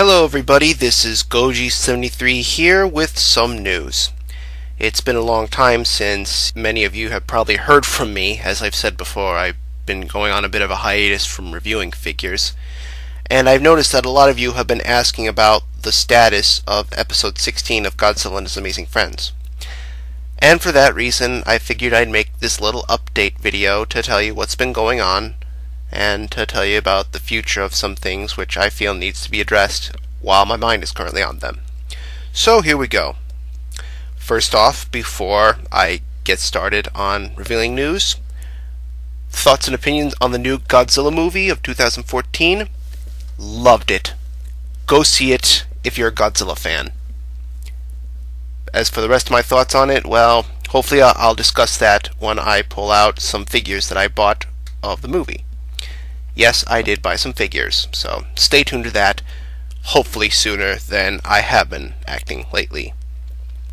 Hello everybody, this is Goji73 here with some news. It's been a long time since many of you have probably heard from me. As I've said before, I've been going on a bit of a hiatus from reviewing figures, and I've noticed that a lot of you have been asking about the status of episode 16 of Godzilla and His Amazing Friends. And for that reason, I figured I'd make this little update video to tell you what's been going on, and to tell you about the future of some things which I feel needs to be addressed while my mind is currently on them. So here we go. First off, before I get started on revealing news, thoughts and opinions on the new Godzilla movie of 2014. Loved it. Go see it if you're a Godzilla fan. As for the rest of my thoughts on it, well, hopefully I'll discuss that when I pull out some figures that I bought of the movie. Yes, I did buy some figures, so stay tuned to that, hopefully sooner than I have been acting lately.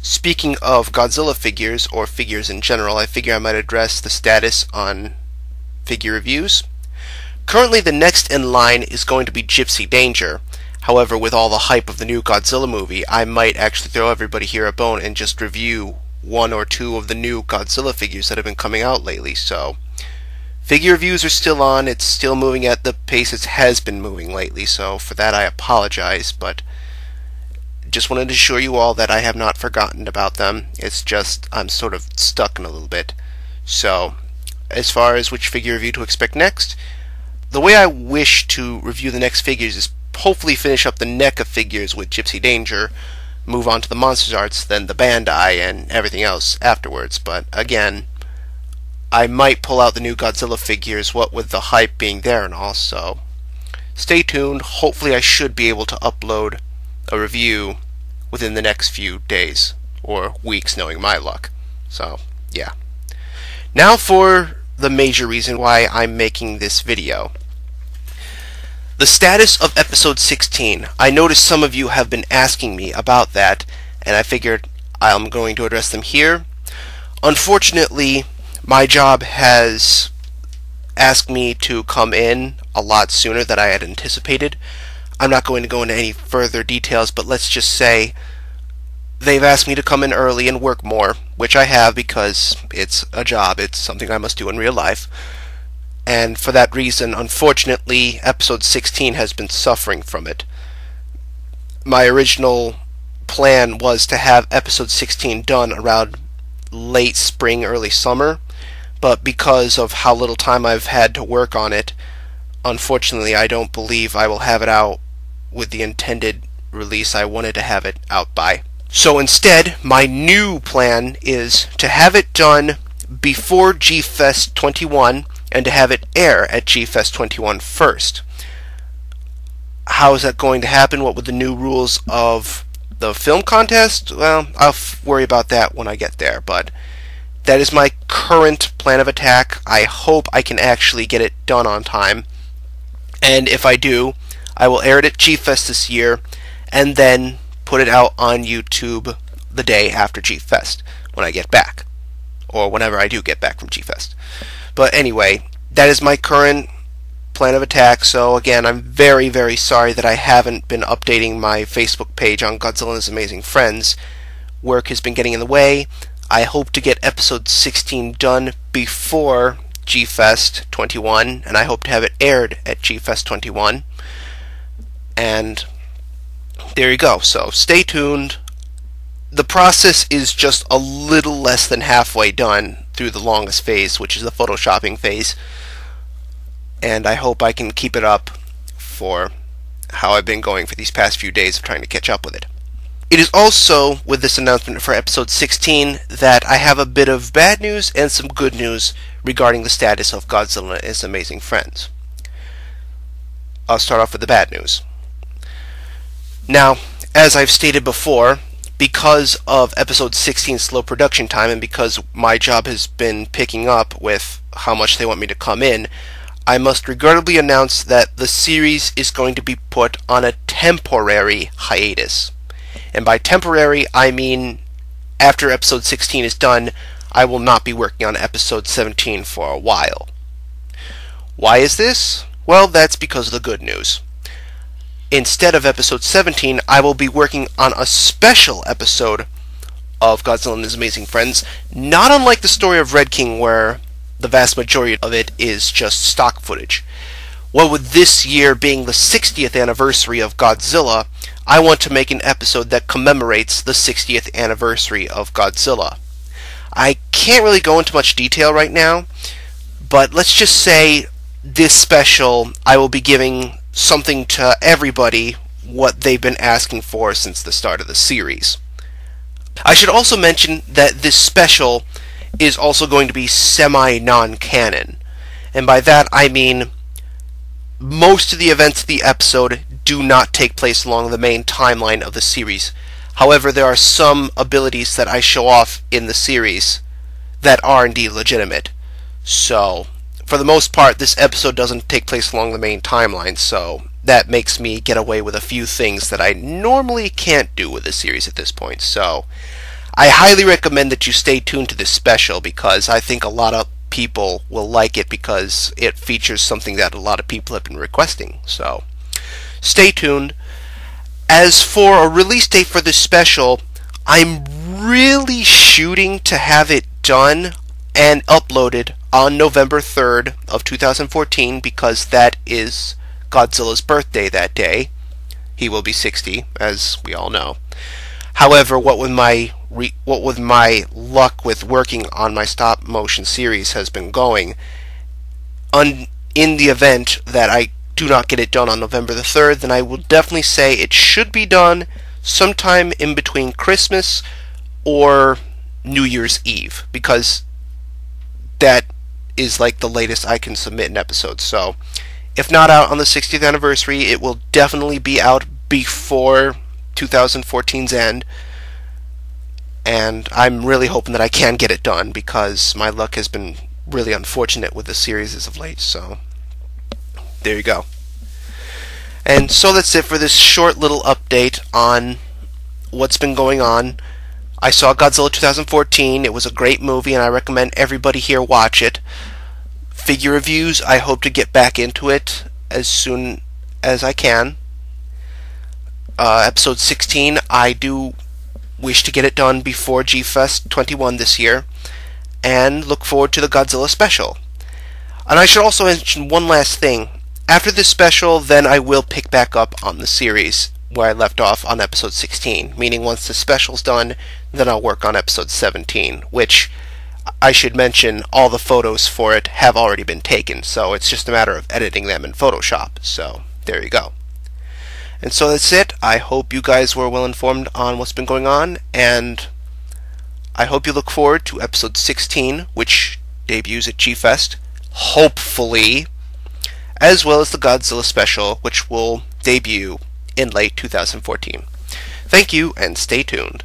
Speaking of Godzilla figures, or figures in general, I figure I might address the status on figure reviews. Currently the next in line is going to be Gypsy Danger. However, with all the hype of the new Godzilla movie, I might actually throw everybody here a bone and just review one or two of the new Godzilla figures that have been coming out lately, so figure reviews are still on. It's still moving at the pace it has been moving lately, so for that I apologize, but just wanted to assure you all that I have not forgotten about them. It's just I'm sort of stuck in a little bit. So, as far as which figure review to expect next, the way I wish to review the next figures is hopefully finish up the NECA figures with Gypsy Danger, move on to the Monsters Arts, then the Bandai, and everything else afterwards. But again, I might pull out the new Godzilla figures, what with the hype being there and all, so stay tuned. Hopefully I should be able to upload a review within the next few days, or weeks, knowing my luck. So, yeah. Now for the major reason why I'm making this video. The status of episode 16. I noticed some of you have been asking me about that, and I figured I'm going to address them here. Unfortunately, my job has asked me to come in a lot sooner than I had anticipated. I'm not going to go into any further details, but let's just say they've asked me to come in early and work more, which I have because it's a job. It's something I must do in real life. And for that reason, unfortunately, episode 16 has been suffering from it. My original plan was to have episode 16 done around late spring, early summer, but because of how little time I've had to work on it, unfortunately I don't believe I will have it out with the intended release I wanted to have it out by. So instead, my new plan is to have it done before GFest 21 and to have it air at GFest 21 first. How is that going to happen? What would the new rules of the film contest? Well, I'll worry about that when I get there, but that is my current plan of attack. I hope I can actually get it done on time, and if I do, I will air it at GFest this year, and then put it out on YouTube the day after GFest, when I get back, or whenever I do get back from GFest. But anyway, that is my current plan of attack. So again, I'm very, very sorry that I haven't been updating my Facebook page on Godzilla and His Amazing Friends. Work has been getting in the way. I hope to get episode 16 done before GFest 21, and I hope to have it aired at GFest 21. And there you go. So stay tuned. The process is just a little less than halfway done through the longest phase, which is the photoshopping phase. And I hope I can keep it up for how I've been going for these past few days of trying to catch up with it. It is also, with this announcement for episode 16, that I have a bit of bad news and some good news regarding the status of Godzilla and His Amazing Friends. I'll start off with the bad news. Now, as I've stated before, because of episode 16's slow production time, and because my job has been picking up with how much they want me to come in, I must regrettably announce that the series is going to be put on a temporary hiatus. And by temporary, I mean after episode 16 is done, I will not be working on episode 17 for a while. Why is this? Well, that's because of the good news. instead of episode 17, I will be working on a special episode of Godzilla and His Amazing Friends, not unlike the story of Red King, where the vast majority of it is just stock footage. Well, with this year being the 60th anniversary of Godzilla, I want to make an episode that commemorates the 60th anniversary of Godzilla. I can't really go into much detail right now, but let's just say this special, I will be giving something to everybody what they've been asking for since the start of the series. I should also mention that this special is also going to be semi-non-canon, and by that I mean most of the events of the episode do not take place along the main timeline of the series. However, there are some abilities that I show off in the series that are indeed legitimate. So, for the most part, this episode doesn't take place along the main timeline, so that makes me get away with a few things that I normally can't do with the series at this point. So, I highly recommend that you stay tuned to this special, because I think a lot of people will like it because it features something that a lot of people have been requesting. So, stay tuned. As for a release date for this special, I'm really shooting to have it done and uploaded on November 3rd of 2014, because that is Godzilla's birthday that day. He will be 60, as we all know. However, what with my luck with working on my stop motion series has been going, in the event that I do not get it done on November the 3rd, then I will definitely say it should be done sometime in between Christmas or New Year's Eve, because that is like the latest I can submit an episode. So, if not out on the 60th anniversary, it will definitely be out before 2014's end, and I'm really hoping that I can get it done, because my luck has been really unfortunate with the series as of late. So, there you go. And so that's it for this short little update on what's been going on. I saw Godzilla 2014. It was a great movie, and I recommend everybody here watch it. Figure reviews, I hope to get back into it as soon as I can. Episode 16, I do wish to get it done before G-Fest 21 this year, and look forward to the Godzilla special. And I should also mention one last thing. After this special, then I will pick back up on the series where I left off on episode 16, meaning once the special's done, then I'll work on episode 17, which I should mention all the photos for it have already been taken, so it's just a matter of editing them in Photoshop. So, there you go. And so that's it. I hope you guys were well informed on what's been going on, and I hope you look forward to episode 16, which debuts at G-Fest, hopefully, as well as the Godzilla special, which will debut in late 2014. Thank you, and stay tuned.